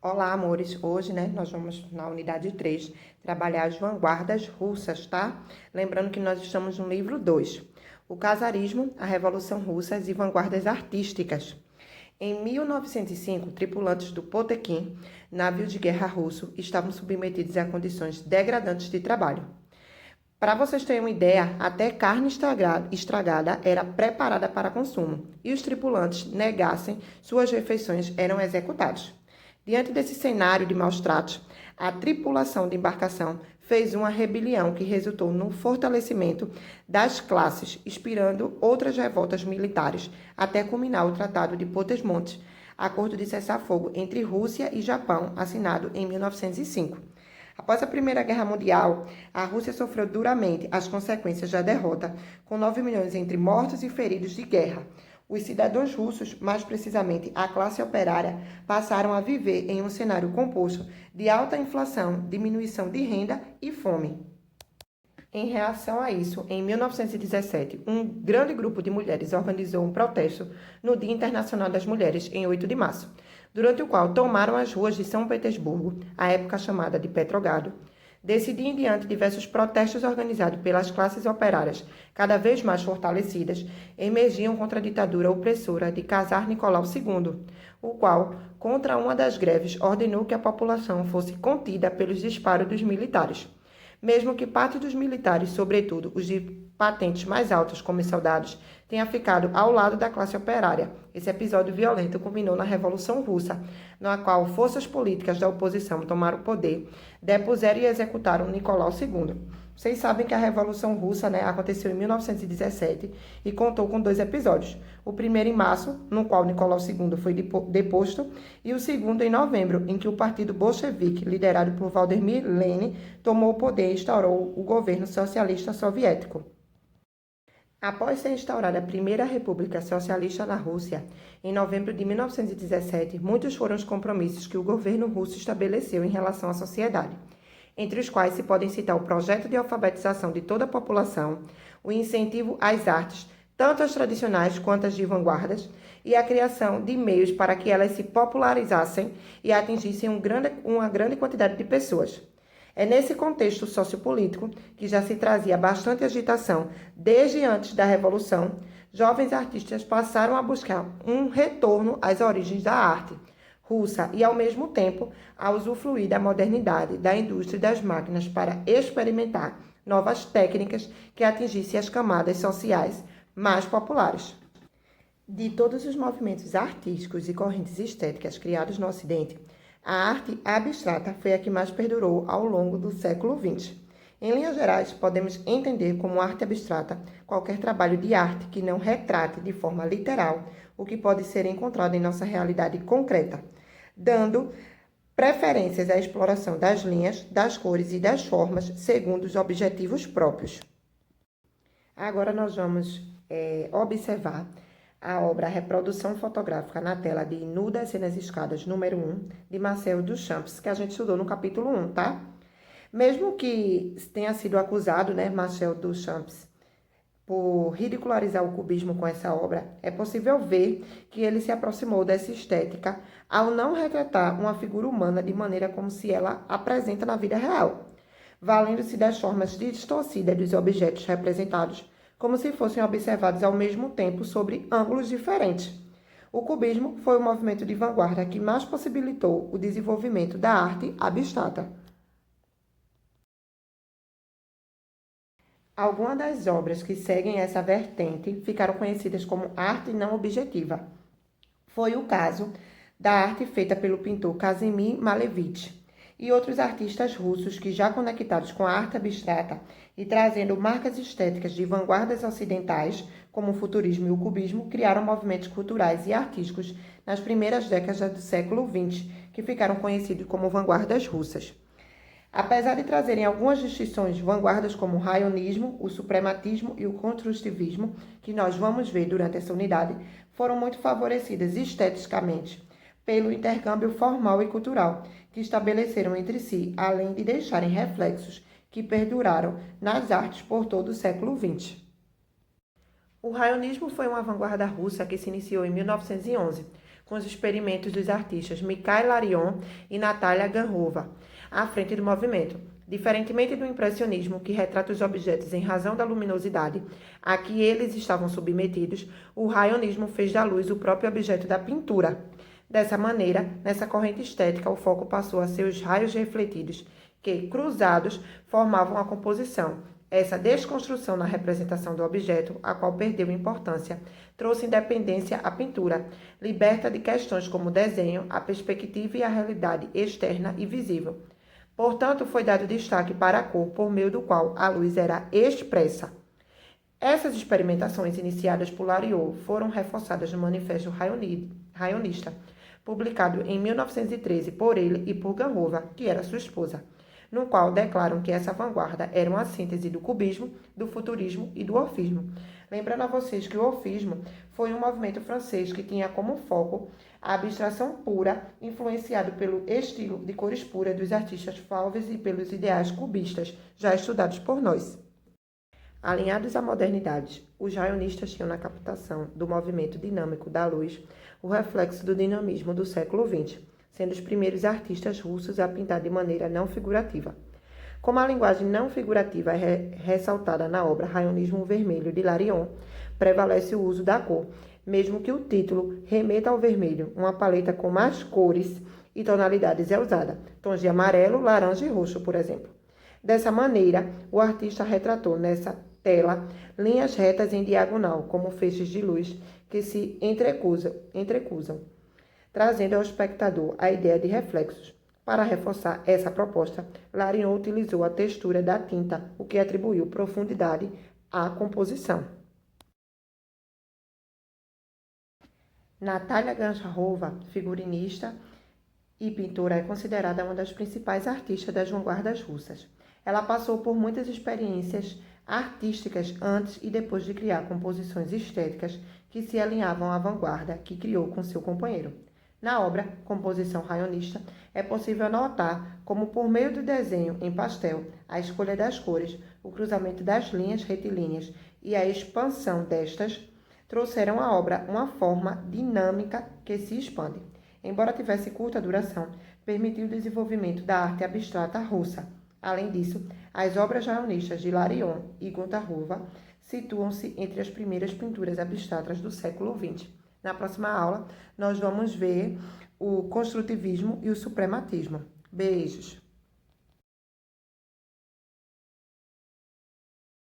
Olá, amores! Hoje, nós vamos, na unidade 3, trabalhar as vanguardas russas, tá? Lembrando que nós estamos no livro 2. O Czarismo, a Revolução Russa e vanguardas artísticas. Em 1905, tripulantes do Potemkin, navio de guerra russo, estavam submetidos a condições degradantes de trabalho. Para vocês terem uma ideia, até carne estragada era preparada para consumo e os tripulantes negassem suas refeições eram executados. Diante desse cenário de maus tratos, a tripulação de embarcação fez uma rebelião que resultou no fortalecimento das classes, inspirando outras revoltas militares, até culminar o Tratado de Potsdam, acordo de cessar-fogo entre Rússia e Japão, assinado em 1905. Após a Primeira Guerra Mundial, a Rússia sofreu duramente as consequências da derrota, com 9 milhões entre mortos e feridos de guerra. Os cidadãos russos, mais precisamente a classe operária, passaram a viver em um cenário composto de alta inflação, diminuição de renda e fome. Em reação a isso, em 1917, um grande grupo de mulheres organizou um protesto no Dia Internacional das Mulheres, em 8 de março, durante o qual tomaram as ruas de São Petersburgo, à época chamada de Petrogrado. Desse dia em diante, diversos protestos organizados pelas classes operárias, cada vez mais fortalecidas, emergiam contra a ditadura opressora de Tsar Nicolau II, o qual, contra uma das greves, ordenou que a população fosse contida pelos disparos dos militares. Mesmo que parte dos militares, sobretudo os de patentes mais altas como os soldados, tenha ficado ao lado da classe operária, esse episódio violento culminou na Revolução Russa, na qual forças políticas da oposição tomaram o poder, depuseram e executaram Nicolau II. Vocês sabem que a Revolução Russa aconteceu em 1917 e contou com 2 episódios. O primeiro em março, no qual Nicolau II foi deposto, e o segundo em novembro, em que o partido bolchevique, liderado por Vladimir Lenin, tomou o poder e instaurou o governo socialista soviético. Após ser instaurada a Primeira República Socialista na Rússia, em novembro de 1917, muitos foram os compromissos que o governo russo estabeleceu em relação à sociedade, entre os quais se podem citar o projeto de alfabetização de toda a população, o incentivo às artes, tanto as tradicionais quanto as de vanguardas, e a criação de meios para que elas se popularizassem e atingissem uma grande quantidade de pessoas. É nesse contexto sociopolítico, que já se trazia bastante agitação desde antes da Revolução, jovens artistas passaram a buscar um retorno às origens da arte russa e, ao mesmo tempo, a usufruir da modernidade, da indústria e das máquinas para experimentar novas técnicas que atingissem as camadas sociais mais populares. De todos os movimentos artísticos e correntes estéticas criados no Ocidente, a arte abstrata foi a que mais perdurou ao longo do século XX. Em linhas gerais, podemos entender como arte abstrata qualquer trabalho de arte que não retrate de forma literal o que pode ser encontrado em nossa realidade concreta, dando preferências à exploração das linhas, das cores e das formas segundo os objetivos próprios. Agora nós vamos observar a obra Reprodução Fotográfica na Tela de Nu Descendo as Escadas, número 1, de Marcel Duchamp, que a gente estudou no capítulo 1, tá? Mesmo que tenha sido acusado, Marcel Duchamp, por ridicularizar o cubismo com essa obra, é possível ver que ele se aproximou dessa estética ao não retratar uma figura humana de maneira como se ela apresenta na vida real, valendo-se das formas distorcidas dos objetos representados, como se fossem observados ao mesmo tempo sobre ângulos diferentes. O cubismo foi o movimento de vanguarda que mais possibilitou o desenvolvimento da arte abstrata. Algumas das obras que seguem essa vertente ficaram conhecidas como arte não objetiva. Foi o caso da arte feita pelo pintor Kazimir Malevich e outros artistas russos que, já conectados com a arte abstrata e trazendo marcas estéticas de vanguardas ocidentais, como o futurismo e o cubismo, criaram movimentos culturais e artísticos nas primeiras décadas do século XX, que ficaram conhecidos como vanguardas russas. Apesar de trazerem algumas distinções, vanguardas como o raionismo, o suprematismo e o construtivismo, que nós vamos ver durante essa unidade, foram muito favorecidas esteticamente pelo intercâmbio formal e cultural que estabeleceram entre si, além de deixarem reflexos que perduraram nas artes por todo o século XX. O raionismo foi uma vanguarda russa que se iniciou em 1911, com os experimentos dos artistas Mikhail Larion e Natalia Ganhova, à frente do movimento. Diferentemente do impressionismo, que retrata os objetos em razão da luminosidade a que eles estavam submetidos, o raionismo fez da luz o próprio objeto da pintura. Dessa maneira, nessa corrente estética, o foco passou a ser os raios refletidos, que, cruzados, formavam a composição. Essa desconstrução na representação do objeto, a qual perdeu importância, trouxe independência à pintura, liberta de questões como o desenho, a perspectiva e a realidade externa e visível. Portanto, foi dado destaque para a cor, por meio do qual a luz era expressa. Essas experimentações iniciadas por Lariot foram reforçadas no Manifesto Raionista, publicado em 1913 por ele e por Ganhova, que era sua esposa, no qual declaram que essa vanguarda era uma síntese do cubismo, do futurismo e do orfismo. Lembrando a vocês que o orfismo foi um movimento francês que tinha como foco a abstração pura, influenciado pelo estilo de cores puras dos artistas Fauves e pelos ideais cubistas, já estudados por nós. Alinhados à modernidade, os raionistas tinham na captação do movimento dinâmico da luz o reflexo do dinamismo do século XX, sendo os primeiros artistas russos a pintar de maneira não figurativa. Como a linguagem não figurativa é ressaltada na obra Raionismo Vermelho de Larion, prevalece o uso da cor, mesmo que o título remeta ao vermelho. Uma paleta com mais cores e tonalidades é usada, tons de amarelo, laranja e roxo, por exemplo. Dessa maneira, o artista retratou nessa tela linhas retas em diagonal, como feixes de luz que se entrecruzam, trazendo ao espectador a ideia de reflexos. Para reforçar essa proposta, Larion utilizou a textura da tinta, o que atribuiu profundidade à composição. Natalia Ganhova, figurinista e pintora, é considerada uma das principais artistas das vanguardas russas. Ela passou por muitas experiências artísticas antes e depois de criar composições estéticas que se alinhavam à vanguarda que criou com seu companheiro. Na obra Composição Raionista, é possível notar como, por meio do desenho em pastel, a escolha das cores, o cruzamento das linhas retilíneas e a expansão destas, trouxeram à obra uma forma dinâmica que se expande. Embora tivesse curta duração, permitiu o desenvolvimento da arte abstrata russa. Além disso, as obras raionistas de Larion e Ganhova situam-se entre as primeiras pinturas abstratas do século XX. Na próxima aula, nós vamos ver o construtivismo e o suprematismo. Beijos!